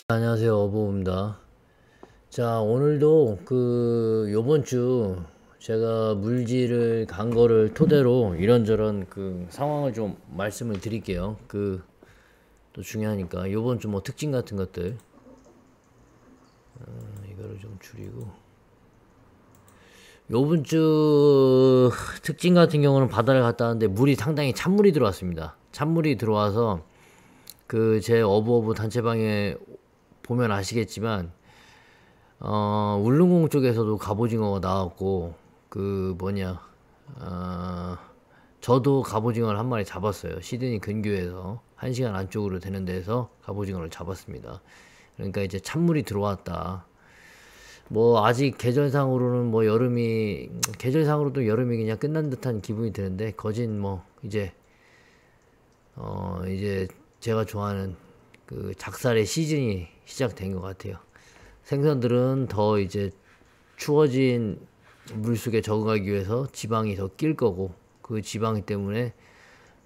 안녕하세요, 어부입니다. 자, 오늘도 요번 주 제가 물질을 간 거를 토대로 이런저런 상황을 좀 말씀을 드릴게요. 또 중요하니까 요번 주 뭐 특징 같은 것들 이거를 좀 줄이고, 요번 주 특징 같은 경우는 바다를 갔다 왔는데 물이 상당히 찬물이 들어왔습니다. 찬물이 들어와서 제 어부어부 단체방에 보면 아시겠지만 울릉공 쪽에서도 갑오징어가 나왔고, 저도 갑오징어를 한 마리 잡았어요. 시드니 근교에서 1시간 안쪽으로 되는 데서 갑오징어를 잡았습니다. 그러니까 이제 찬물이 들어왔다. 뭐 아직 계절상으로는 뭐 계절상으로도 여름이 그냥 끝난 듯한 기분이 드는데, 거진 뭐 이제 제가 좋아하는 작살의 시즌이 시작된 것 같아요. 생선들은 더 이제 추워진 물속에 적응하기 위해서 지방이 더 낄 거고, 그 지방 때문에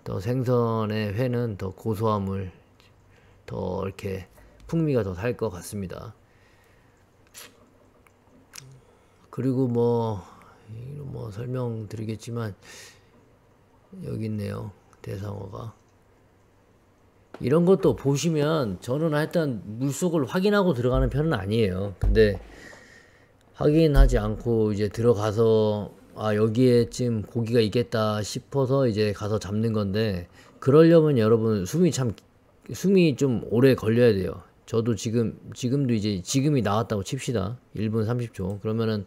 더 생선의 회는 더 고소함을, 더 이렇게 풍미가 더 살 것 같습니다. 그리고 뭐 설명드리겠지만, 여기 있네요, 대상어가. 이런 것도 보시면, 저는 하여튼 물속을 확인하고 들어가는 편은 아니에요. 근데 확인하지 않고 이제 들어가서 여기에쯤 고기가 있겠다 싶어서 이제 가서 잡는 건데, 그러려면 여러분 숨이 좀 오래 걸려야 돼요. 저도 지금도 이제 지금이 나왔다고 칩시다. 1분 30초. 그러면은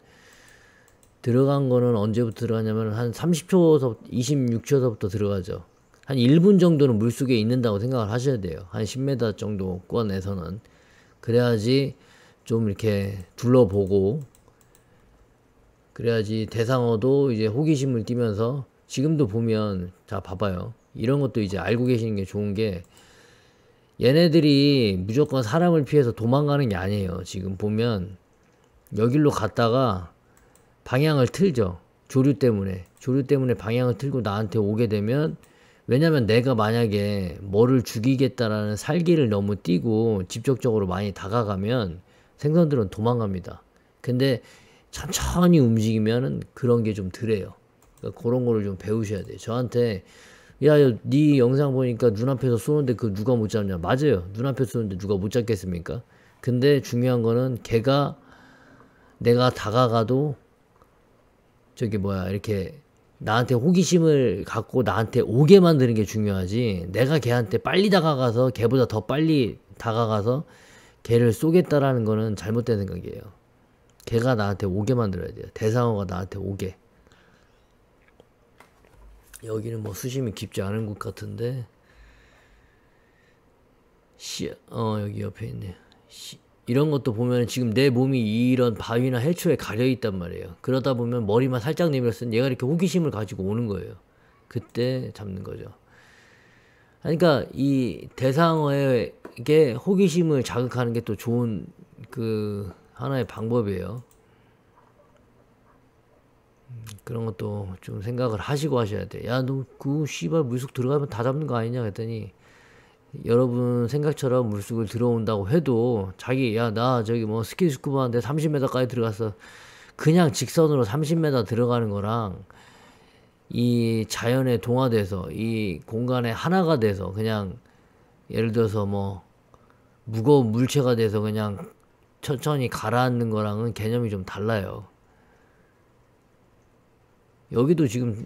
들어간 거는 언제부터 들어가냐면 한 30초에서 26초서부터 들어가죠. 한 1분 정도는 물속에 있는다고 생각을 하셔야 돼요. 한 10m 정도 꺼내서는. 그래야지 좀 이렇게 둘러보고, 그래야지 대상어도 이제 호기심을 띠면서, 지금도 보면, 자 봐봐요, 이런 것도 이제 알고 계시는 게 좋은 게, 얘네들이 무조건 사람을 피해서 도망가는 게 아니에요. 지금 보면 여길로 갔다가 방향을 틀죠. 조류 때문에 방향을 틀고 나한테 오게 되면, 왜냐면 내가 만약에 뭐를 죽이겠다라는 살기를 너무 띠고 직접적으로 많이 다가가면 생선들은 도망갑니다. 근데 천천히 움직이면은 그런 게 좀 덜해요. 그러니까 그런 거를 좀 배우셔야 돼요. 저한테, 야, 네 영상 보니까 눈앞에서 쏘는데 그 누가 못 잡냐? 맞아요. 눈앞에서 쏘는데 누가 못 잡겠습니까? 근데 중요한 거는 걔가, 내가 다가가도 이렇게 나한테 호기심을 갖고 나한테 오게 만드는 게 중요하지, 내가 걔한테 빨리 다가가서 걔보다 더 빨리 다가가서 걔를 쏘겠다라는 거는 잘못된 생각이에요. 걔가 나한테 오게 만들어야 돼요. 대상어가 나한테 오게. 여기는 뭐 수심이 깊지 않은 곳 같은데, 여기 옆에 있네요. 이런 것도 보면 지금 내 몸이 이런 바위나 해초에 가려 있단 말이에요. 그러다 보면 머리만 살짝 내밀었으면 얘가 이렇게 호기심을 가지고 오는 거예요. 그때 잡는 거죠. 그러니까 이 대상어에게 호기심을 자극하는 게 또 좋은 하나의 방법이에요. 그런 것도 좀 생각을 하시고 하셔야 돼. 야, 너 씨발 물속 들어가면 다 잡는 거 아니냐 그랬더니, 여러분 생각처럼 물속을 들어온다고 해도 자기, 야, 나 저기 뭐 스키스쿠버 하는데 30m까지 들어갔어. 그냥 직선으로 30m 들어가는 거랑, 이 자연에 동화돼서 이 공간에 하나가 돼서, 그냥 예를 들어서 뭐 무거운 물체가 돼서 그냥 천천히 가라앉는 거랑은 개념이 좀 달라요. 여기도 지금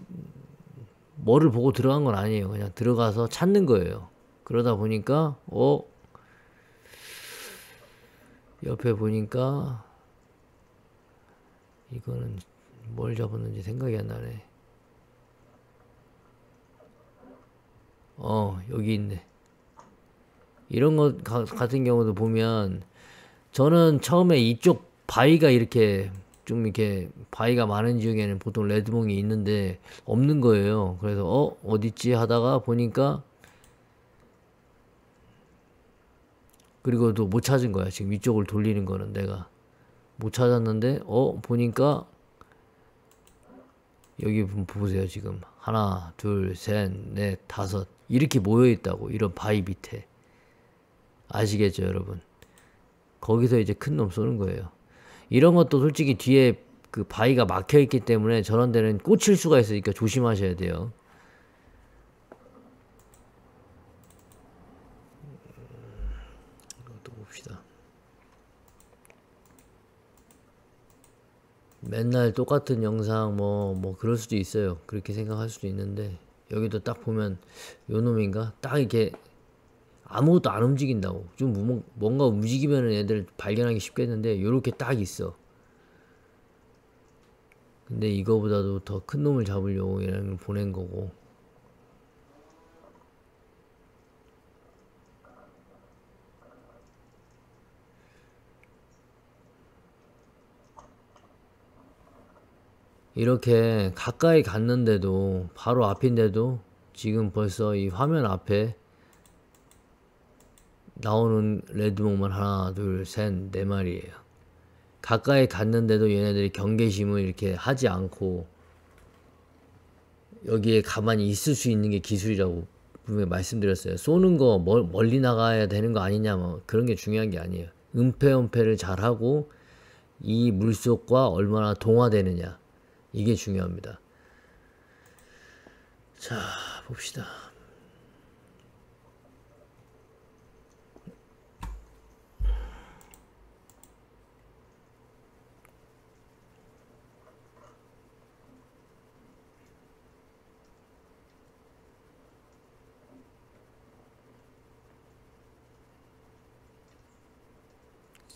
뭐를 보고 들어간 건 아니에요. 그냥 들어가서 찾는 거예요. 그러다 보니까 옆에 보니까, 이거는 뭘 잡았는지 생각이 안 나네. 여기 있네. 이런 것 같은 경우도 보면, 저는 처음에 이쪽 바위가 이렇게 좀 이렇게 바위가 많은 지역에는 보통 레드몽이 있는데 없는 거예요. 그래서 어딨지 하다가 보니까, 그리고 또 못 찾은 거야. 지금 이쪽을 돌리는 거는 내가 못 찾았는데, 보니까 여기 보세요. 지금 하나, 둘, 셋, 넷, 다섯 이렇게 모여 있다고. 이런 바위 밑에. 아시겠죠, 여러분? 거기서 이제 큰 놈 쏘는 거예요. 이런 것도 솔직히 뒤에 그 바위가 막혀 있기 때문에 저런 데는 꽂힐 수가 있으니까 조심하셔야 돼요. 또 봅시다. 맨날 똑같은 영상 뭐 그럴 수도 있어요. 그렇게 생각할 수도 있는데 여기도 딱 보면 요 놈인가 딱 이렇게 아무것도 안 움직인다고. 좀 뭔가 움직이면은 애들 발견하기 쉽겠는데 요렇게 딱 있어. 근데 이거보다도 더 큰 놈을 잡으려고 얘를 보낸 거고. 이렇게 가까이 갔는데도 바로 앞인데도 지금 벌써 이 화면 앞에 나오는 레드몽만 하나 둘 셋 네 마리예요. 가까이 갔는데도 얘네들이 경계심을 이렇게 하지 않고 여기에 가만히 있을 수 있는 게 기술이라고 분명히 말씀드렸어요. 쏘는 거 멀리 나가야 되는 거 아니냐 뭐 그런 게 중요한 게 아니에요. 은폐 잘하고 이 물속과 얼마나 동화되느냐 이게 중요합니다. 자 봅시다.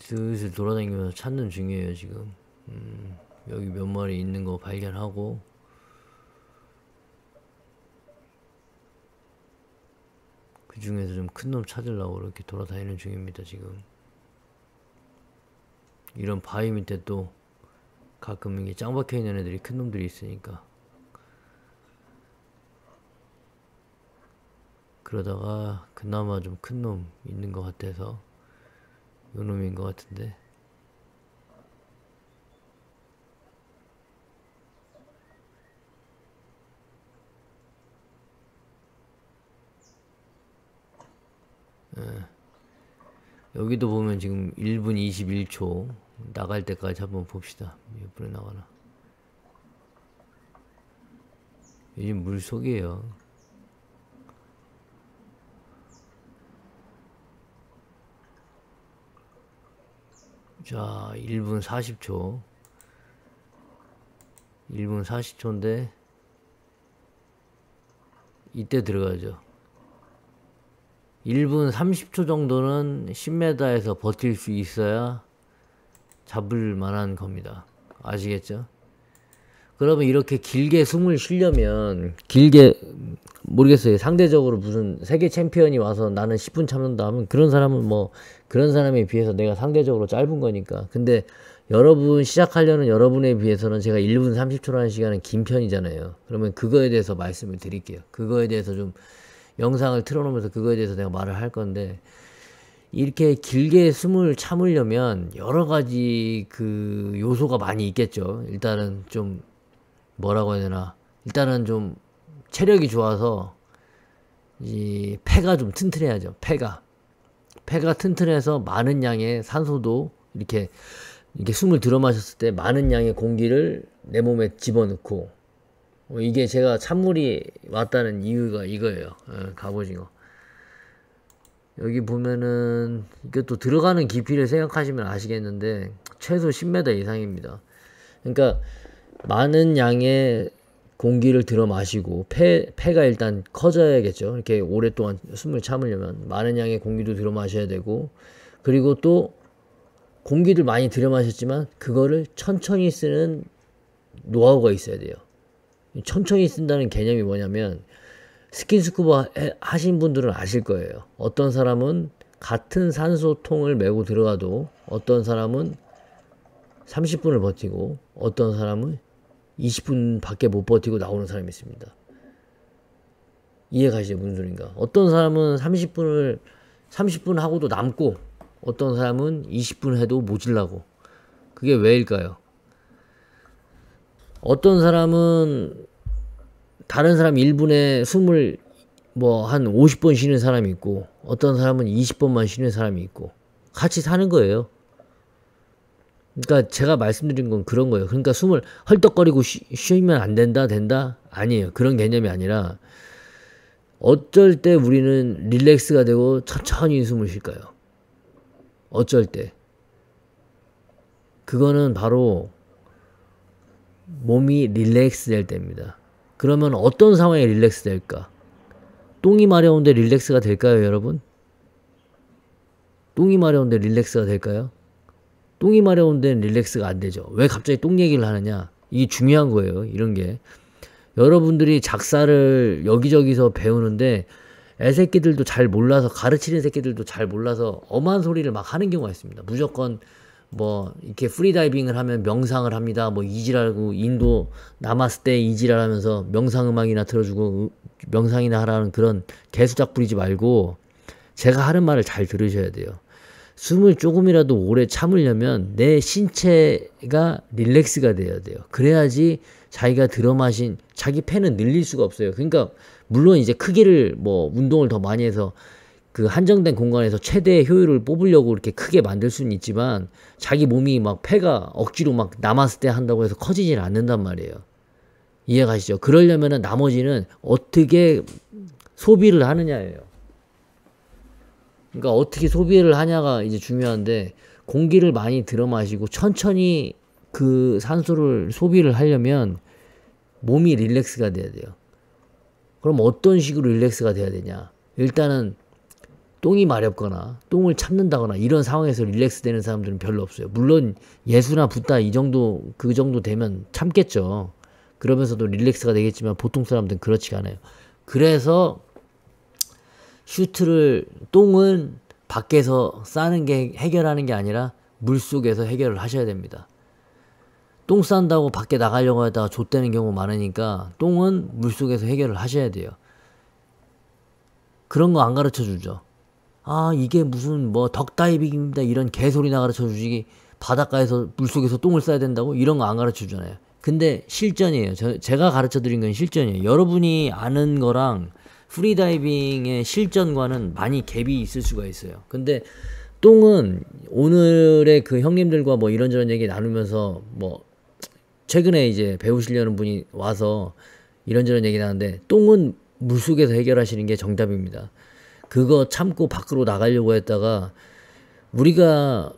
슬슬 돌아다니면서 찾는 중이에요 지금. 여기 몇 마리 있는 거 발견하고 그 중에서 좀 큰 놈 찾으려고 이렇게 돌아다니는 중입니다 지금. 이런 바위 밑에 또 가끔 이게 짱 박혀 있는 애들이 큰 놈들이 있으니까 그러다가 그나마 좀 큰 놈 있는 것 같아서 요 놈인 것 같은데. 여기도 보면 지금 1분 21초 나갈 때까지 한번 봅시다. 몇 분에 나가나. 요즘 물속이에요. 자 1분 40초 1분 40초인데 이때 들어가죠. 1분 30초 정도는 10m에서 버틸 수 있어야 잡을 만한 겁니다. 아시겠죠? 그러면 이렇게 길게 숨을 쉬려면 길게 모르겠어요. 상대적으로 무슨 세계 챔피언이 와서 나는 10분 참는다 하면 그런 사람은 뭐 그런 사람에 비해서 내가 상대적으로 짧은 거니까. 근데 여러분 시작하려는 여러분에 비해서는 제가 1분 30초라는 시간은 긴 편이잖아요. 그러면 그거에 대해서 말씀을 드릴게요. 그거에 대해서 좀 영상을 틀어놓으면서 그거에 대해서 내가 말을 할 건데, 이렇게 길게 숨을 참으려면 여러 가지 그 요소가 많이 있겠죠. 일단은 좀 뭐라고 해야 되나, 일단은 좀 체력이 좋아서 이 폐가 좀 튼튼해야죠. 폐가 튼튼해서 많은 양의 산소도 이렇게 숨을 들어 마셨을 때 많은 양의 공기를 내 몸에 집어넣고, 이게 제가 찬물이 왔다는 이유가 이거예요. 갑오징어. 여기 보면은 이것도 들어가는 깊이를 생각하시면 아시겠는데 최소 10m 이상입니다. 그러니까 많은 양의 공기를 들어 마시고 폐가 일단 커져야겠죠. 이렇게 오랫동안 숨을 참으려면 많은 양의 공기도 들어 마셔야 되고, 그리고 또 공기를 많이 들여 마셨지만 그거를 천천히 쓰는 노하우가 있어야 돼요. 천천히 쓴다는 개념이 뭐냐면, 스킨스쿠버 하신 분들은 아실 거예요. 어떤 사람은 같은 산소통을 메고 들어가도 어떤 사람은 30분을 버티고 어떤 사람은 20분 밖에 못 버티고 나오는 사람이 있습니다. 이해 가시죠? 무슨 소린가? 어떤 사람은 30분 하고도 남고 어떤 사람은 20분 해도 모질라고. 그게 왜일까요? 어떤 사람은 다른 사람 1분에 숨을 뭐 한 50번 쉬는 사람이 있고 어떤 사람은 20번만 쉬는 사람이 있고 같이 사는 거예요. 그러니까 제가 말씀드린 건 그런 거예요. 그러니까 숨을 헐떡거리고 쉬면 안 된다, 된다? 아니에요. 그런 개념이 아니라 어쩔 때 우리는 릴렉스가 되고 천천히 숨을 쉴까요? 어쩔 때. 그거는 바로 몸이 릴렉스 될 때입니다. 그러면 어떤 상황에 릴렉스 될까? 똥이 마려운데 릴렉스가 될까요, 여러분? 똥이 마려운데 릴렉스가 될까요? 똥이 마려운 데는 릴렉스가 안 되죠. 왜 갑자기 똥 얘기를 하느냐? 이게 중요한 거예요. 이런 게. 여러분들이 작사를 여기저기서 배우는데 애새끼들도 잘 몰라서, 가르치는 새끼들도 잘 몰라서 엄한 소리를 막 하는 경우가 있습니다. 무조건 뭐 이렇게 프리다이빙을 하면 명상을 합니다. 뭐 이지랄하고 인도 나마스테 이지랄 하면서 명상음악이나 틀어주고 명상이나 하라는 그런 개수작 부리지 말고 제가 하는 말을 잘 들으셔야 돼요. 숨을 조금이라도 오래 참으려면 내 신체가 릴렉스가 돼야 돼요. 그래야지 자기가 들어마신 자기 폐는 늘릴 수가 없어요. 그러니까 물론 이제 크기를 뭐 운동을 더 많이 해서 그 한정된 공간에서 최대의 효율을 뽑으려고 이렇게 크게 만들 수는 있지만 자기 몸이 막 폐가 억지로 막 남았을 때 한다고 해서 커지질 않는단 말이에요. 이해가시죠? 그러려면은 나머지는 어떻게 소비를 하느냐예요. 그러니까 어떻게 소비를 하냐가 이제 중요한데 공기를 많이 들어 마시고 천천히 그 산소를 소비를 하려면 몸이 릴렉스가 돼야 돼요. 그럼 어떤 식으로 릴렉스가 돼야 되냐? 일단은 똥이 마렵거나 똥을 참는다거나 이런 상황에서 릴렉스 되는 사람들은 별로 없어요. 물론 예수나 붓다 이 정도 그 정도 되면 참겠죠. 그러면서도 릴렉스가 되겠지만 보통 사람들은 그렇지가 않아요. 그래서 똥은 밖에서 싸는 게 해결하는 게 아니라 물속에서 해결을 하셔야 됩니다. 똥 싼다고 밖에 나가려고 하다가 좆되는 경우 많으니까 똥은 물속에서 해결을 하셔야 돼요. 그런 거 안 가르쳐 주죠. 아, 이게 무슨 뭐 덕다이빙입니다 이런 개소리나 가르쳐 주지, 바닷가에서 물속에서 똥을 싸야 된다고 이런 거 안 가르쳐 주잖아요. 근데 실전이에요. 제가 가르쳐 드린 건 실전이에요. 여러분이 아는 거랑 프리다이빙의 실전과는 많이 갭이 있을 수가 있어요. 근데 똥은 오늘의 그 형님들과 뭐 이런저런 얘기 나누면서 뭐 최근에 이제 배우시려는 분이 와서 이런저런 얘기 나는데 똥은 물속에서 해결하시는 게 정답입니다. 그거 참고 밖으로 나가려고 했다가 우리가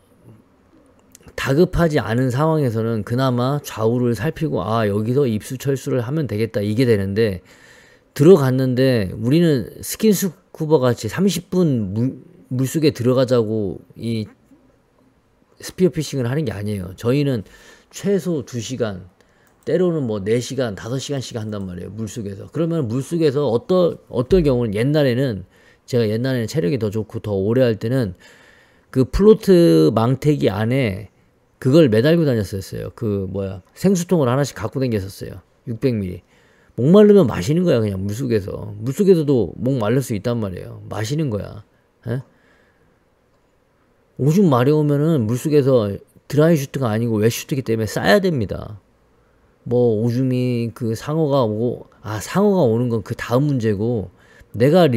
다급하지 않은 상황에서는 그나마 좌우를 살피고 아 여기서 입수 철수를 하면 되겠다 이게 되는데 들어갔는데 우리는 스킨스쿠버 같이 30분 물속에 들어가자고 이 스피어피싱을 하는 게 아니에요. 저희는 최소 2시간 때로는 뭐 4시간 5시간씩 한단 말이에요. 물속에서. 그러면 물속에서 어떤 경우는 제가 옛날에는 체력이 더 좋고 더 오래 할 때는 그 플로트 망태기 안에 그걸 매달고 다녔었어요. 생수통을 하나씩 갖고 다녔었어요. 600ml. 목마르면 마시는 거야, 그냥 물속에서. 물속에서도 목 마를 수 있단 말이에요. 마시는 거야. 에? 오줌 마려우면은 물속에서 드라이 슈트가 아니고 웻 슈트이기 때문에 싸야 됩니다. 뭐 오줌이 상어가 오는 건 그 다음 문제고 내가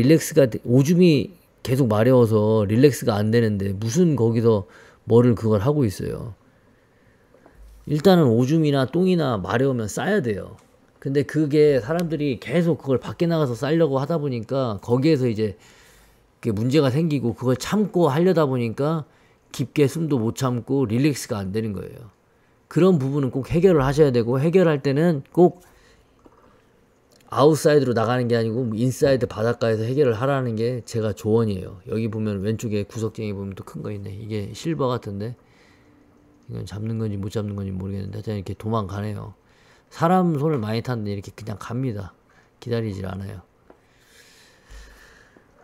오줌이 계속 마려워서 릴렉스가 안 되는데 무슨 거기서 그걸 하고 있어요. 일단은 오줌이나 똥이나 마려우면 싸야 돼요. 근데 그게 사람들이 계속 그걸 밖에 나가서 싸려고 하다 보니까 거기에서 이제 그게 문제가 생기고 그걸 참고 하려다 보니까 깊게 숨도 못 참고 릴렉스가 안 되는 거예요. 그런 부분은 꼭 해결을 하셔야 되고 해결할 때는 꼭 아웃사이드로 나가는 게 아니고 인사이드 바닷가에서 해결을 하라는 게 제가 조언이에요. 여기 보면 왼쪽에 구석쟁이 보면 또 큰 거 있네. 이게 실버 같은데 이건 잡는 건지 못 잡는 건지 모르겠는데 하여튼 이렇게 도망가네요. 사람 손을 많이 탔는데 이렇게 그냥 갑니다. 기다리질 않아요.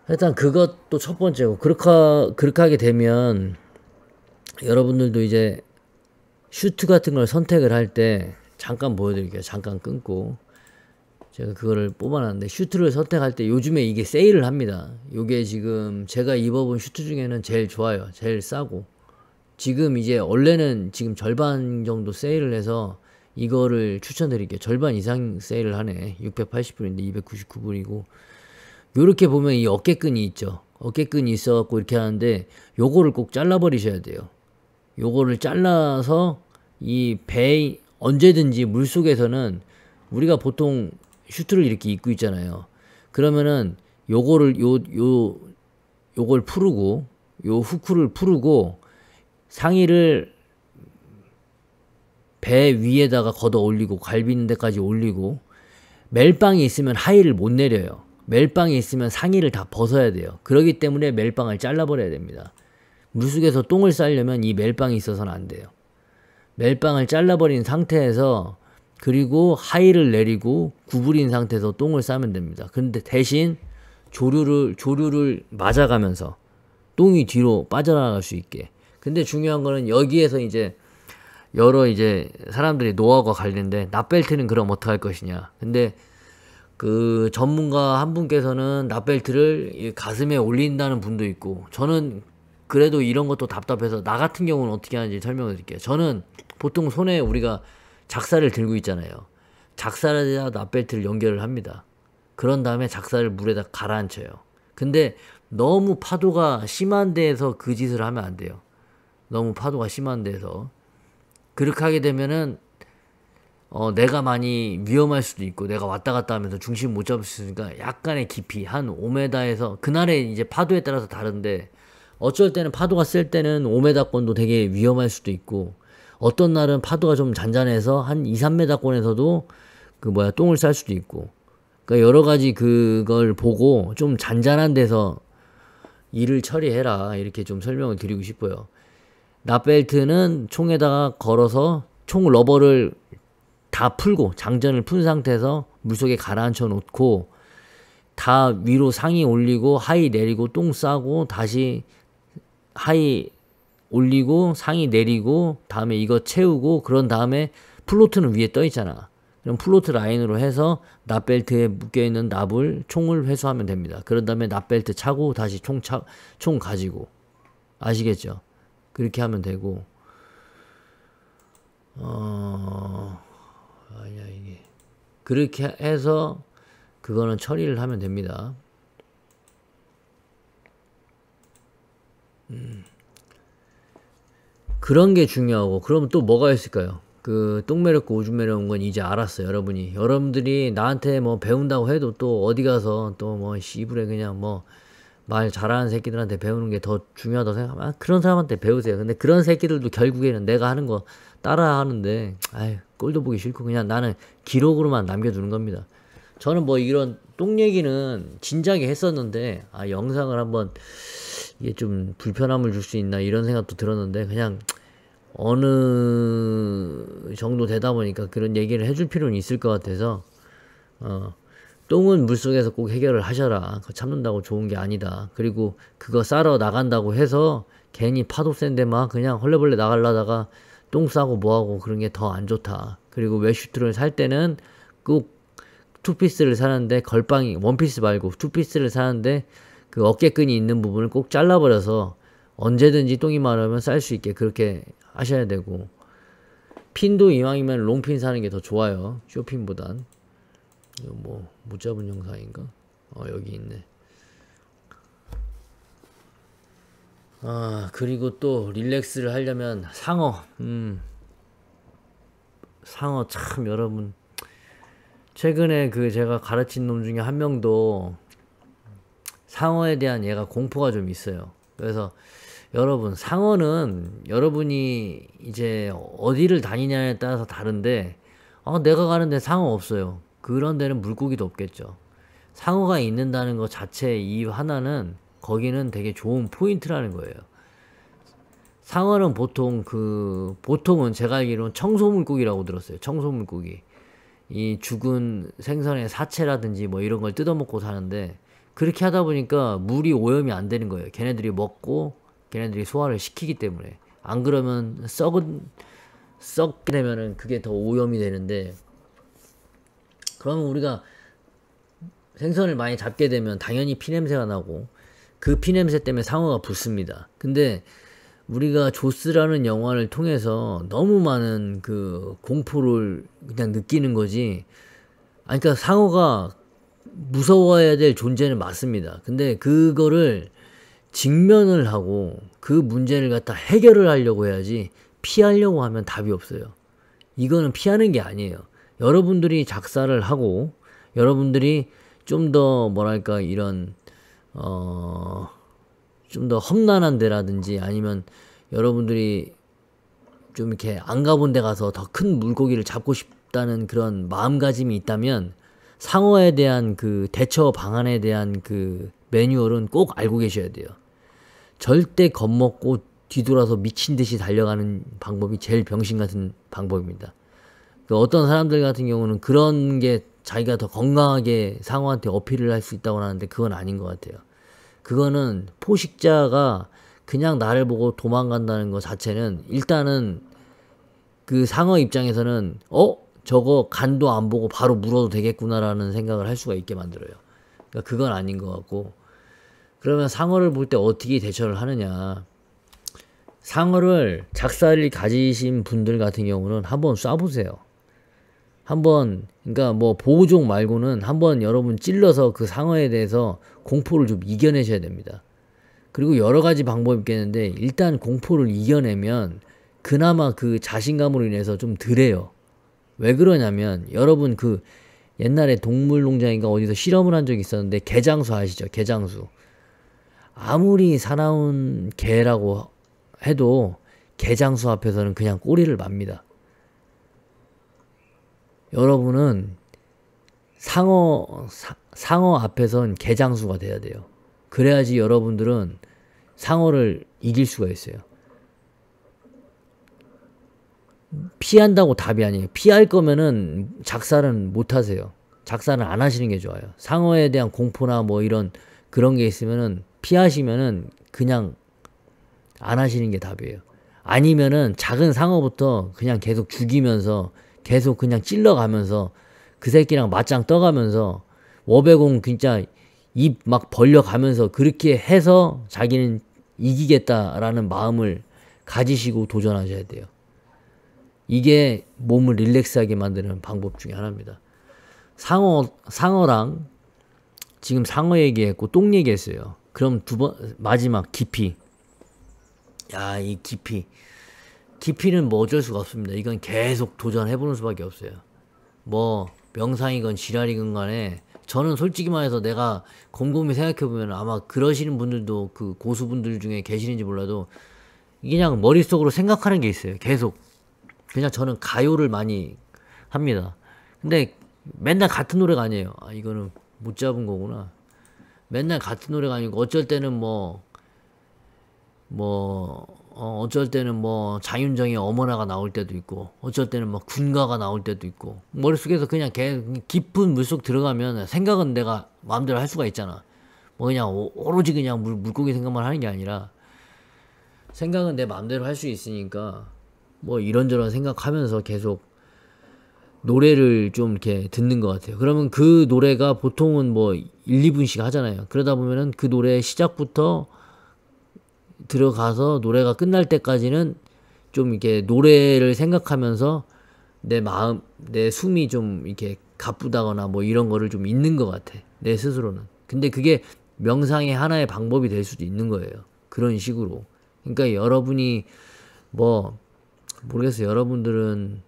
일단 그것도 첫 번째고 그렇게 하게 되면 여러분들도 이제 슈트 같은 걸 선택을 할 때 잠깐 보여드릴게요. 잠깐 끊고 제가 그거를 뽑아놨는데 슈트를 선택할 때 요즘에 이게 세일을 합니다. 요게 지금 제가 입어본 슈트 중에는 제일 좋아요. 제일 싸고 지금 이제 원래는 지금 절반 정도 세일을 해서 이거를 추천드릴게요. 절반 이상 세일을 하네. 680불인데 299불이고 요렇게 보면 이 어깨끈이 있죠. 어깨끈이 있어갖고 이렇게 하는데 요거를 꼭 잘라버리셔야 돼요. 요거를 잘라서 이 배 언제든지 물속에서는 우리가 보통 슈트를 이렇게 입고 있잖아요. 그러면은 요거를 요걸 풀고 요 후크를 풀고 상의를 배 위에다가 걷어 올리고 갈비는 데까지 올리고, 멜빵이 있으면 하의를 못 내려요. 멜빵이 있으면 상의를 다 벗어야 돼요. 그렇기 때문에 멜빵을 잘라버려야 됩니다. 물속에서 똥을 싸려면 이 멜빵이 있어서는 안 돼요. 멜빵을 잘라버린 상태에서, 그리고 하의를 내리고 구부린 상태에서 똥을 싸면 됩니다. 그런데 대신 조류를 맞아가면서 똥이 뒤로 빠져나갈 수 있게. 근데 중요한 거는 여기에서 이제 여러 이제 사람들이 노하우가 갈리는데, 납벨트는 그럼 어떡할 것이냐. 근데 그 전문가 한 분께서는 납벨트를 가슴에 올린다는 분도 있고, 저는 그래도 이런 것도 답답해서 나 같은 경우는 어떻게 하는지 설명을 드릴게요. 저는 보통 손에 우리가 작사를 들고 있잖아요. 작사에다 납벨트를 연결을 합니다. 그런 다음에 작사를 물에다 가라앉혀요. 근데 너무 파도가 심한 데에서 그 짓을 하면 안 돼요. 너무 파도가 심한 데서. 그렇게 하게 되면은 내가 많이 위험할 수도 있고, 내가 왔다 갔다 하면서 중심 못 잡을 수 있으니까 약간의 깊이 한 5m에서, 그날의 이제 파도에 따라서 다른데, 어쩔 때는 파도가 셀 때는 5m권도 되게 위험할 수도 있고, 어떤 날은 파도가 좀 잔잔해서 한 2, 3m권에서도 똥을 쌀 수도 있고. 그러니까 여러 가지 그걸 보고 좀 잔잔한 데서 일을 처리해라, 이렇게 좀 설명을 드리고 싶어요. 납벨트는 총에다가 걸어서 총 러버를 다 풀고 장전을 푼 상태에서 물속에 가라앉혀 놓고, 다 위로 상의 올리고 하의 내리고 똥 싸고, 다시 하의 올리고 상의 내리고, 다음에 이거 채우고, 그런 다음에 플로트는 위에 떠 있잖아. 그럼 플로트 라인으로 해서 납벨트에 묶여있는 총을 회수하면 됩니다. 그런 다음에 납벨트 차고 다시 총 가지고. 아시겠죠? 그렇게 하면 되고, 아니야, 이게. 그렇게 해서, 그거는 처리를 하면 됩니다. 그런 게 중요하고, 그러면 또 뭐가 있을까요? 똥 매렵고 오줌 매려운 건 이제 알았어요, 여러분이. 여러분들이 나한테 뭐 배운다고 해도 또 어디 가서 또 뭐 씨부레 그냥 뭐 말 잘하는 새끼들한테 배우는 게 더 중요하다고 생각하면, 그런 사람한테 배우세요. 근데 그런 새끼들도 결국에는 내가 하는 거 따라 하는데, 꼴도 보기 싫고 그냥 나는 기록으로만 남겨두는 겁니다. 저는 뭐 이런 똥 얘기는 진작에 했었는데, 영상을 한번 이게 좀 불편함을 줄 수 있나 이런 생각도 들었는데, 그냥 어느 정도 되다 보니까 그런 얘기를 해줄 필요는 있을 것 같아서, 똥은 물속에서 꼭 해결을 하셔라. 그거 참는다고 좋은 게 아니다. 그리고 그거 싸러 나간다고 해서 괜히 파도 센데 막 그냥 헐레벌레 나가려다가 똥 싸고 뭐하고 그런 게 더 안 좋다. 그리고 웨슈트를 살 때는 꼭 투피스를 사는데, 걸빵이 원피스 말고 투피스를 사는데 그 어깨끈이 있는 부분을 꼭 잘라버려서 언제든지 똥이 마르면 쌀 수 있게 그렇게 하셔야 되고, 핀도 이왕이면 롱핀 사는 게 더 좋아요, 쇼핀보단. 이거 뭐 못 잡은 영상인가? 여기 있네. 그리고 또 릴렉스를 하려면 상어. 상어 참, 여러분 최근에 제가 가르친 놈 중에 한 명도 상어에 대한 얘가 공포가 좀 있어요. 그래서 여러분, 상어는 여러분이 이제 어디를 다니냐에 따라서 다른데, 내가 가는데 상어 없어요. 그런 데는 물고기도 없겠죠. 상어가 있는다는 것 자체의 이유 하나는, 거기는 되게 좋은 포인트라는 거예요. 상어는 보통은 제가 알기로는 청소물고기라고 들었어요. 청소물고기. 이 죽은 생선의 사체라든지 뭐 이런 걸 뜯어먹고 사는데, 그렇게 하다 보니까 물이 오염이 안 되는 거예요. 걔네들이 먹고 걔네들이 소화를 시키기 때문에. 안 그러면 썩게 되면은 그게 더 오염이 되는데, 그러면 우리가 생선을 많이 잡게 되면 당연히 피냄새가 나고, 그 피냄새 때문에 상어가 붙습니다. 근데 우리가 조스라는 영화를 통해서 너무 많은 공포를 그냥 느끼는 거지. 그러니까 상어가 무서워해야 될 존재는 맞습니다. 근데 그거를 직면을 하고 그 문제를 갖다 해결을 하려고 해야지 피하려고 하면 답이 없어요. 이거는 피하는 게 아니에요. 여러분들이 작사를 하고 여러분들이 좀 더 뭐랄까 이런 좀 더 험난한 데라든지 아니면 여러분들이 좀 이렇게 안 가본 데 가서 더 큰 물고기를 잡고 싶다는 그런 마음가짐이 있다면 상어에 대한 그 대처 방안에 대한 그 매뉴얼은 꼭 알고 계셔야 돼요. 절대 겁먹고 뒤돌아서 미친 듯이 달려가는 방법이 제일 병신 같은 방법입니다. 그 어떤 사람들 같은 경우는 그런 게 자기가 더 건강하게 상어한테 어필을 할 수 있다고 하는데 그건 아닌 것 같아요. 그거는 포식자가 그냥 나를 보고 도망간다는 것 자체는 일단은 그 상어 입장에서는 저거 간도 안 보고 바로 물어도 되겠구나라는 생각을 할 수가 있게 만들어요. 그러니까 그건 아닌 것 같고, 그러면 상어를 볼 때 어떻게 대처를 하느냐. 상어를 작사를 가지신 분들 같은 경우는 한번 쏴보세요. 한번 그러니까 뭐 보호종 말고는 한번 여러분 찔러서 그 상어에 대해서 공포를 좀 이겨내셔야 됩니다. 그리고 여러 가지 방법이 있겠는데 일단 공포를 이겨내면 그나마 그 자신감으로 인해서 좀 덜해요. 왜 그러냐면 여러분 그 옛날에 동물농장인가 어디서 실험을 한 적이 있었는데 개장수 아시죠? 개장수. 아무리 사나운 개라고 해도 개장수 앞에서는 그냥 꼬리를 맙니다. 여러분은 상어 앞에선 개장수가 돼야 돼요. 그래야지 여러분들은 상어를 이길 수가 있어요. 피한다고 답이 아니에요. 피할 거면은 작사는 못 하세요. 작사는 안 하시는 게 좋아요. 상어에 대한 공포나 뭐 이런 그런 게 있으면은 피하시면은 그냥 안 하시는 게 답이에요. 아니면은 작은 상어부터 그냥 계속 죽이면서 계속 그냥 찔러가면서 그 새끼랑 맞짱 떠가면서 워배공 진짜 입 막 벌려가면서 그렇게 해서 자기는 이기겠다라는 마음을 가지시고 도전하셔야 돼요. 이게 몸을 릴렉스하게 만드는 방법 중에 하나입니다. 상어랑 지금 상어 얘기했고 똥 얘기했어요. 그럼 마지막 깊이. 야, 이 깊이는 뭐 어쩔 수가 없습니다. 이건 계속 도전해보는 수밖에 없어요. 뭐 명상이건 지랄이건 간에 저는 솔직히 말해서 내가 곰곰이 생각해보면 아마 그러시는 분들도 그 고수분들 중에 계시는지 몰라도 그냥 머릿속으로 생각하는 게 있어요. 계속. 그냥 저는 가요를 많이 합니다. 근데 맨날 같은 노래가 아니에요. 아, 이거는 못 잡은 거구나. 맨날 같은 노래가 아니고 어쩔 때는 어쩔 때는 뭐 장윤정의 어머나가 나올 때도 있고 어쩔 때는 뭐 군가가 나올 때도 있고 머릿속에서 그냥 깊은 물속 들어가면 생각은 내가 마음대로 할 수가 있잖아. 뭐 그냥 오로지 그냥 물고기 생각만 하는 게 아니라 생각은 내 마음대로 할 수 있으니까 뭐 이런저런 생각하면서 계속 노래를 좀 이렇게 듣는 것 같아요. 그러면 그 노래가 보통은 뭐 1, 2분씩 하잖아요. 그러다 보면은 그 노래 시작부터 들어가서 노래가 끝날 때까지는 좀 이렇게 노래를 생각하면서 내 숨이 좀 이렇게 가쁘다거나 뭐 이런 거를 좀 잊는 것 같아. 내 스스로는. 근데 그게 명상의 하나의 방법이 될 수도 있는 거예요. 그런 식으로. 그러니까 여러분이 뭐 모르겠어요. 여러분들은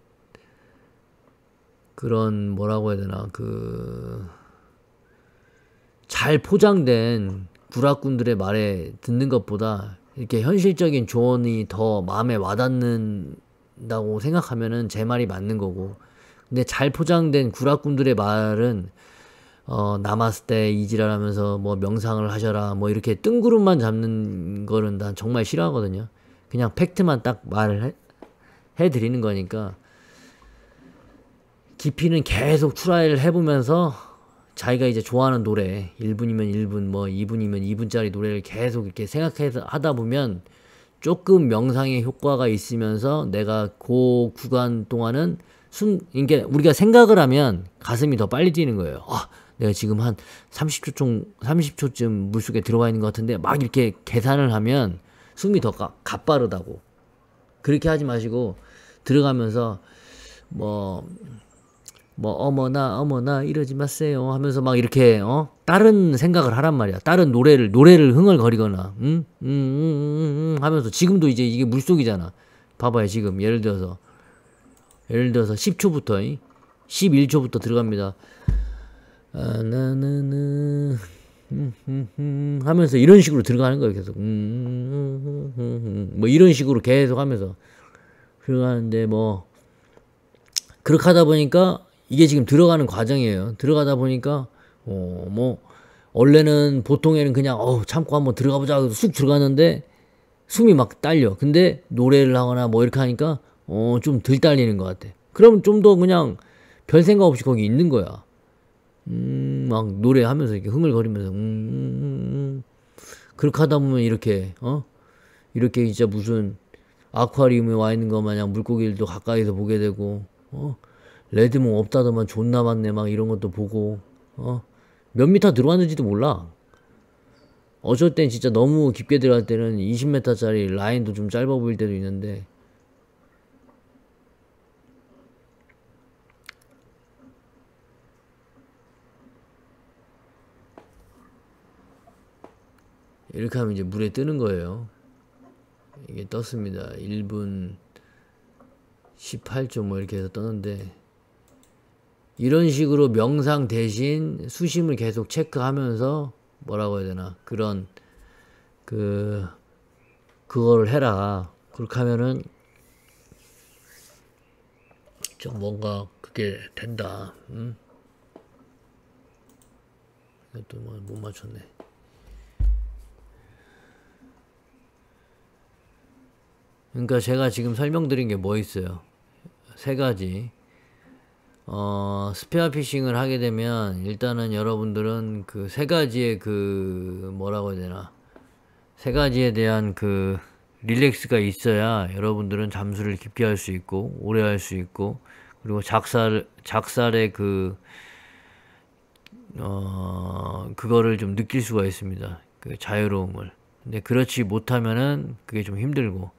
그런 뭐라고 해야 되나 잘 포장된 구락꾼들의 말에 듣는 것보다 이렇게 현실적인 조언이 더 마음에 와닿는다고 생각하면은 제 말이 맞는 거고, 근데 잘 포장된 구락꾼들의 말은 나마스테 이지랄하면서 뭐 명상을 하셔라 뭐 이렇게 뜬구름만 잡는 거는 난 정말 싫어하거든요. 그냥 팩트만 딱 말을 해드리는 거니까 깊이는 계속 트라이를 해보면서 자기가 이제 좋아하는 노래 1분이면 1분 뭐 2분이면 2분짜리 노래를 계속 이렇게 생각해서 하다 보면 조금 명상의 효과가 있으면서 내가 그 구간 동안은 이게 우리가 생각을 하면 가슴이 더 빨리 뛰는 거예요. 내가 지금 한 30초쯤 물속에 들어가 있는 것 같은데 막 이렇게 계산을 하면 숨이 더 가빠르다고. 그렇게 하지 마시고 들어가면서 뭐 뭐 어머나 어머나 이러지 마세요 하면서 막 이렇게 다른 생각을 하란 말이야. 다른 노래를 흥얼거리거나 하면서 지금도 이제 이게 물속이잖아. 봐봐요. 지금 예를 들어서 10초부터 11초부터 들어갑니다. 나나나 하면서 이런 식으로 들어가는 거예요. 계속 뭐 이런 식으로 계속 하면서 들어가는데 뭐 그렇게 하다 보니까 이게 지금 들어가는 과정이에요. 들어가다 보니까 뭐 원래는 보통에는 그냥 참고 한번 들어가 보자 해서 쑥 들어가는데 숨이 막 딸려. 근데 노래를 하거나 뭐 이렇게 하니까 좀 덜 딸리는 것 같아. 그럼 좀 더 그냥 별 생각 없이 거기 있는 거야. 막 노래하면서 이렇게 흥얼거리면서 그렇게 하다 보면 이렇게 이렇게 진짜 무슨 아쿠아리움에 와 있는 것 마냥 물고기들도 가까이서 보게 되고 레드몽 없다더만 존나 많네 막 이런 것도 보고 몇 미터 들어왔는지도 몰라. 어쩔 땐 진짜 너무 깊게 들어갈 때는 20m짜리 라인도 좀 짧아 보일 때도 있는데 이렇게 하면 이제 물에 뜨는 거예요. 이게 떴습니다. 1분 18초 뭐 이렇게 해서 떴는데 이런 식으로 명상 대신 수심을 계속 체크하면서 뭐라고 해야 되나 그런 그거를 해라. 그렇게 하면은 좀 뭔가 그게 된다. 이것도 뭐 못 맞췄네. 그러니까 제가 지금 설명드린 게 뭐 있어요? 세 가지. 스페어 피싱을 하게 되면 일단은 여러분들은 그 세 가지의 뭐라고 해야 되나 세 가지에 대한 릴렉스가 있어야 여러분들은 잠수를 깊게 할 수 있고 오래 할 수 있고 그리고 작살의 그거를 좀 느낄 수가 있습니다. 그 자유로움을. 근데 그렇지 못하면은 그게 좀 힘들고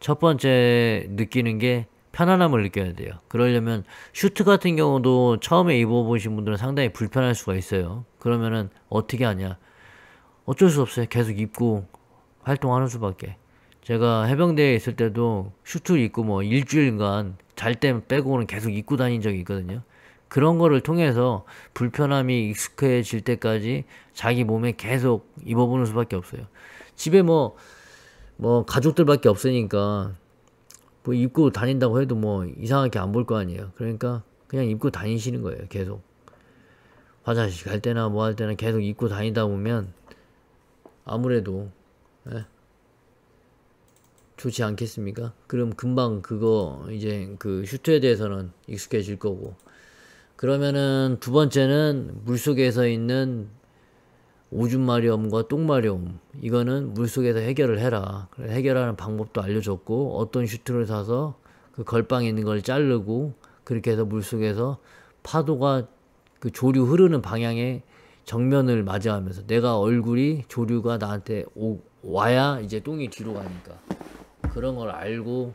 첫 번째 느끼는 게 편안함을 느껴야 돼요. 그러려면 슈트 같은 경우도 처음에 입어보신 분들은 상당히 불편할 수가 있어요. 그러면은 어떻게 하냐? 어쩔 수 없어요. 계속 입고 활동하는 수밖에. 제가 해병대에 있을 때도 슈트 입고 뭐 일주일간 잘 때 빼고는 계속 입고 다닌 적이 있거든요. 그런 거를 통해서 불편함이 익숙해질 때까지 자기 몸에 계속 입어보는 수밖에 없어요. 집에 뭐 가족들밖에 없으니까 뭐 입고 다닌다고 해도 뭐 이상하게 안 볼 거 아니에요. 그러니까 그냥 입고 다니시는 거예요. 계속 화장실 갈 때나 뭐 할 때나 계속 입고 다니다 보면 아무래도 좋지 않겠습니까? 그럼 금방 그거 이제 그 슈트에 대해서는 익숙해질 거고 그러면은 두 번째는 물속에서 있는 오줌 마려움과 똥 마려움 이거는 물속에서 해결을 해라. 해결하는 방법도 알려줬고 어떤 슈트를 사서 그 걸방에 있는 걸 자르고 그렇게 해서 물속에서 파도가 그 조류 흐르는 방향에 정면을 맞이하면서 내가 얼굴이 조류가 나한테 와야 이제 똥이 뒤로 가니까 그런 걸 알고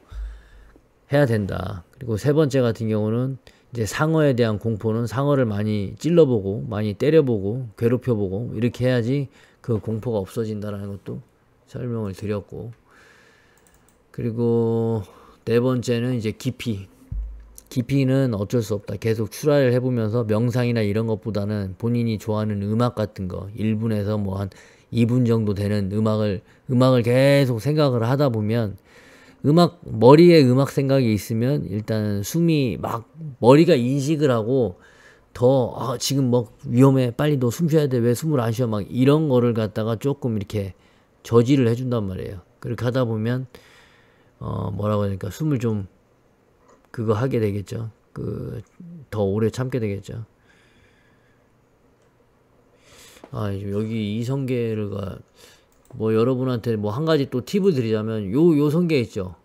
해야 된다. 그리고 세 번째 같은 경우는 이제 상어에 대한 공포는 상어를 많이 찔러보고 많이 때려보고 괴롭혀보고 이렇게 해야지 그 공포가 없어진다라는 것도 설명을 드렸고 그리고 네 번째는 이제 깊이는 어쩔 수 없다. 계속 출하를 해보면서 명상이나 이런 것보다는 본인이 좋아하는 음악 같은 거 1분에서 뭐 한 2분 정도 되는 음악을 계속 생각을 하다 보면 머리에 음악 생각이 있으면 일단 숨이 막 머리가 인식을 하고 더 지금 뭐 위험해 빨리 너 숨 쉬어야 돼 왜 숨을 안 쉬어 막 이런 거를 갖다가 조금 이렇게 저지를 해준단 말이에요. 그렇게 하다 보면 뭐라고 해야 될까 숨을 좀 그거 하게 되겠죠. 더 오래 참게 되겠죠. 여기 이 성게가 뭐 여러분한테 뭐 한 가지 또 팁을 드리자면 요 성게 있죠.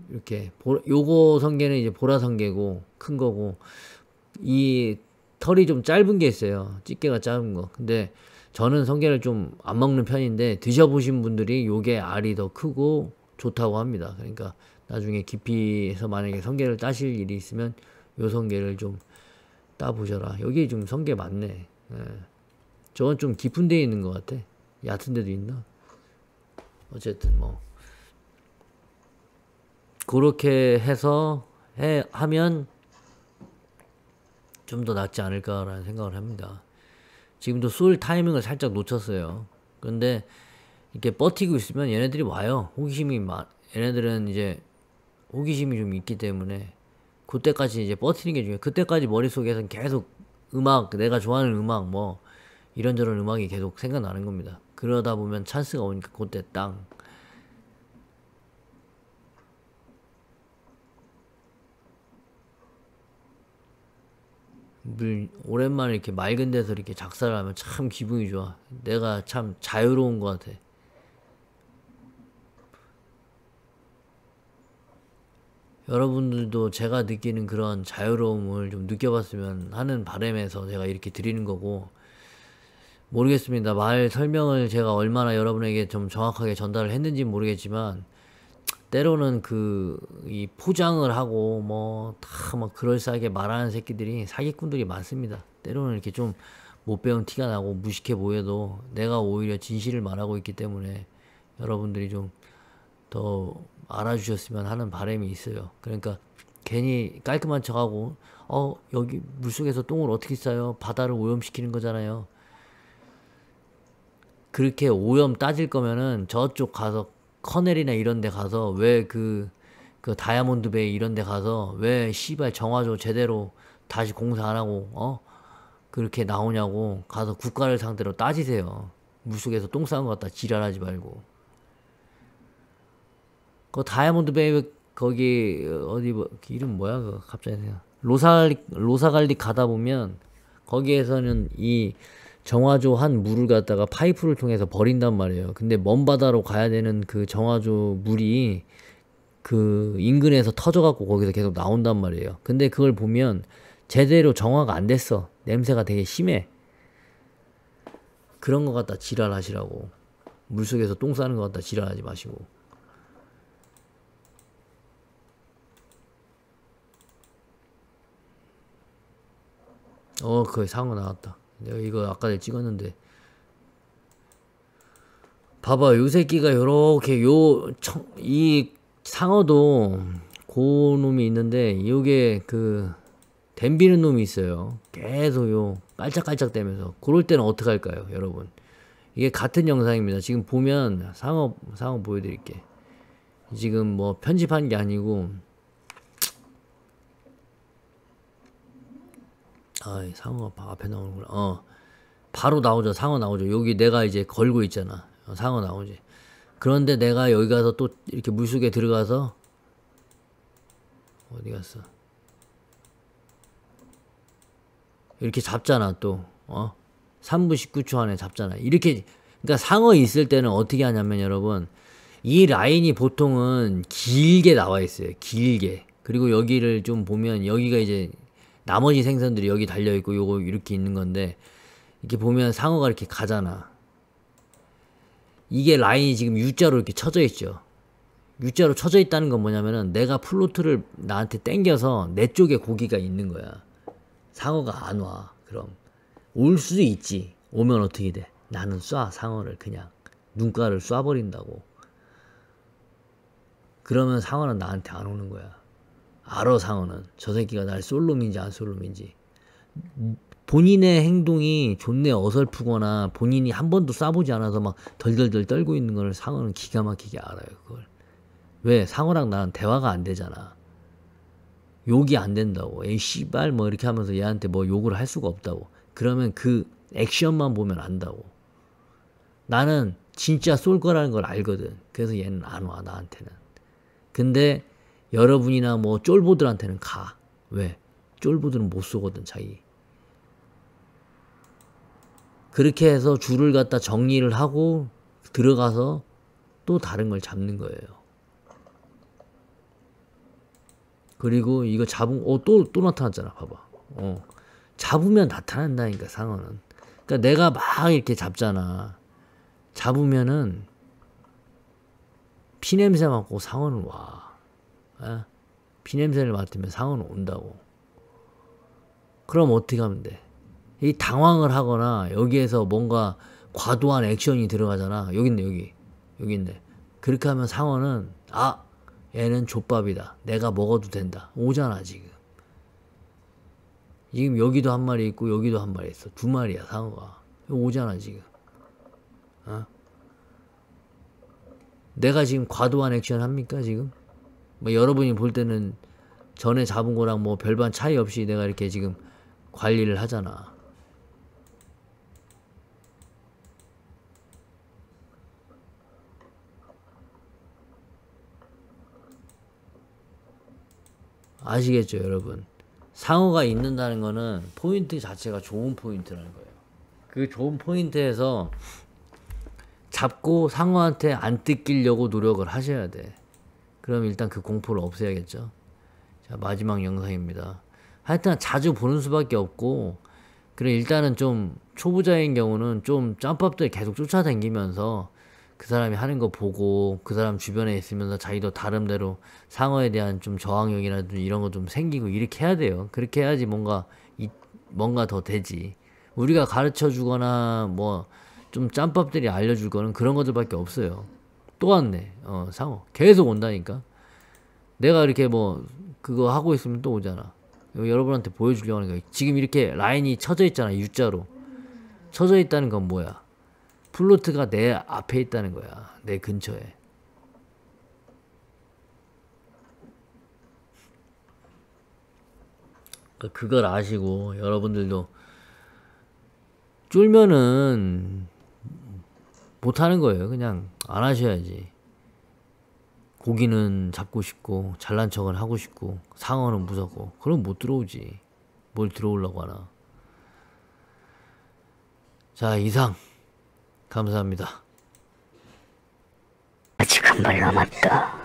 이렇게 요거 성게는 이제 보라 성게고 큰 거고 이 털이 좀 짧은 게 있어요. 집게가 짧은 거. 근데 저는 성게를 좀 안 먹는 편인데 드셔보신 분들이 요게 알이 더 크고 좋다고 합니다. 그러니까 나중에 깊이에서 만약에 성게를 따실 일이 있으면 요 성게를 좀 따보셔라. 여기 좀 성게 많네. 예. 저건 좀 깊은 데에 있는 것 같아. 얕은 데도 있나? 어쨌든 뭐 그렇게 해서 하면 좀 더 낫지 않을까라는 생각을 합니다. 지금도 쏠 타이밍을 살짝 놓쳤어요. 그런데 이렇게 버티고 있으면 얘네들이 와요. 얘네들은 이제 호기심이 좀 있기 때문에 그때까지 이제 버티는 게 중요해요. 그때까지 머릿속에선 계속 내가 좋아하는 음악 뭐 이런저런 음악이 계속 생각나는 겁니다. 그러다 보면 찬스가 오니까 그때 땅. 오랜만에 이렇게 맑은 데서 이렇게 작사를 하면 참 기분이 좋아. 내가 참 자유로운 것 같아. 여러분들도 제가 느끼는 그런 자유로움을 좀 느껴봤으면 하는 바람에서 제가 이렇게 드리는 거고, 모르겠습니다. 말 설명을 제가 얼마나 여러분에게 좀 정확하게 전달을 했는지 모르겠지만, 때로는 이 포장을 하고 뭐 다 막 그럴싸하게 말하는 새끼들이 사기꾼들이 많습니다. 때로는 이렇게 좀 못 배운 티가 나고 무식해 보여도 내가 오히려 진실을 말하고 있기 때문에 여러분들이 좀 더 알아주셨으면 하는 바람이 있어요. 그러니까 괜히 깔끔한 척하고 여기 물속에서 똥을 어떻게 싸요? 바다를 오염시키는 거잖아요. 그렇게 오염 따질 거면은 저쪽 가서 커넬이나 이런 데 가서 왜 그 다이아몬드 베이 이런 데 가서 왜 씨발 정화조 제대로 다시 공사 안 하고 그렇게 나오냐고 가서 국가를 상대로 따지세요. 물속에서 똥 싸는 것 같다 지랄하지 말고. 그 다이아몬드 베이 거기 어디 뭐 이름 뭐야 그 갑자기 로사갈릭 가다 보면 거기에서는 이 정화조 한 물을 갖다가 파이프를 통해서 버린단 말이에요. 근데 먼 바다로 가야 되는 그 정화조 물이 그 인근에서 터져갖고 거기서 계속 나온단 말이에요. 근데 그걸 보면 제대로 정화가 안 됐어. 냄새가 되게 심해. 그런 거 갖다 지랄하시라고. 물속에서 똥 싸는 거 갖다 지랄하지 마시고. 그 상어 나왔다. 내가 이거 아까 전에 찍었는데 봐봐 요 새끼가 요렇게 이 상어도 그 놈이 있는데 요게 댐비는 놈이 있어요. 계속 깔짝깔짝 대면서 그럴 때는 어떻게 할까요 여러분? 이게 같은 영상입니다. 지금 보면 상어 보여드릴게. 지금 뭐 편집한 게 아니고 상어가 앞에 나오는구나. 바로 나오죠. 상어 나오죠. 여기 내가 이제 걸고 있잖아. 상어 나오지. 그런데 내가 여기 가서 또 이렇게 물속에 들어가서 어디 갔어? 이렇게 잡잖아 또. 3분 19초 안에 잡잖아. 이렇게 그러니까 상어 있을 때는 어떻게 하냐면 여러분 이 라인이 보통은 길게 나와 있어요. 길게. 그리고 여기를 좀 보면 여기가 이제 나머지 생선들이 여기 달려있고 요거 이렇게 있는 건데 이렇게 보면 상어가 이렇게 가잖아. 이게 라인이 지금 U자로 이렇게 쳐져 있죠. U자로 쳐져 있다는 건 뭐냐면은 내가 플로트를 나한테 땡겨서 내 쪽에 고기가 있는 거야. 상어가 안 와. 그럼 올 수도 있지. 오면 어떻게 돼? 나는 상어를 그냥 눈가를 쏴버린다고. 그러면 상어는 나한테 안 오는 거야. 알아 상어는 저 새끼가 날 쏠 놈인지 안 쏠 놈인지. 본인의 행동이 존내 어설프거나 본인이 한 번도 쏴보지 않아서 막 덜덜덜 떨고 있는 걸 상어는 기가 막히게 알아요. 그걸 왜? 상어랑 나는 대화가 안 되잖아. 욕이 안 된다고. 에이 씨발 뭐 이렇게 하면서 얘한테 뭐 욕을 할 수가 없다고. 그러면 그 액션만 보면 안다고. 나는 진짜 쏠 거라는 걸 알거든. 그래서 얘는 안 와 나한테는. 근데 여러분이나 뭐 쫄보들한테는 가. 왜? 쫄보들은 못 쏘거든 자기. 그렇게 해서 줄을 갖다 정리를 하고 들어가서 또 다른 걸 잡는 거예요. 그리고 이거 잡은 또 나타났잖아. 봐봐. 잡으면 나타난다니까 상어는. 그러니까 내가 막 이렇게 잡잖아. 잡으면은 피냄새 맡고 상어는 와. 피냄새를 맡으면 상어는 온다고. 그럼 어떻게 하면 돼? 이 당황을 하거나 여기에서 뭔가 과도한 액션이 들어가잖아. 여기 있네, 여기 있네. 그렇게 하면 상어는 아, 얘는 족밥이다. 내가 먹어도 된다. 오잖아, 지금. 지금 여기도 한 마리 있고 여기도 한 마리 있어. 두 마리야, 상어가. 오잖아, 지금. 어? 내가 지금 과도한 액션 합니까, 지금? 뭐 여러분이 볼 때는 전에 잡은 거랑 뭐 별반 차이 없이 내가 이렇게 지금 관리를 하잖아. 아시겠죠, 여러분? 상어가 있는다는 거는 포인트 자체가 좋은 포인트라는 거예요. 그 좋은 포인트에서 잡고 상어한테 안 뜯기려고 노력을 하셔야 돼. 그럼 일단 그 공포를 없애야겠죠. 자, 마지막 영상입니다. 하여튼 자주 보는 수밖에 없고, 그래 일단은 좀 초보자인 경우는 좀 짬밥들 계속 쫓아다니면서 그 사람이 하는 거 보고 그 사람 주변에 있으면서 자기도 나름대로 상어에 대한 좀 저항력이라든지 이런 거 좀 생기고 이렇게 해야 돼요. 그렇게 해야지 뭔가 더 되지. 우리가 가르쳐 주거나 뭐 좀 짬밥들이 알려줄 거는 그런 것들밖에 없어요. 또 왔네. 상어 계속 온다니까. 내가 이렇게 뭐 그거 하고 있으면 또 오잖아. 여러분한테 보여주려고 하는 거야. 지금 이렇게 라인이 쳐져 있잖아. U자로 쳐져 있다는 건 뭐야? 플로트가 내 앞에 있다는 거야. 내 근처에. 그걸 아시고 여러분들도 쫄면은 못하는 거예요. 그냥 안 하셔야지. 고기는 잡고 싶고 잘난 척은 하고 싶고 상어는 무섭고 그럼 못 들어오지. 뭘 들어오려고 하나. 자, 이상 감사합니다. 아직 한 발 남았다.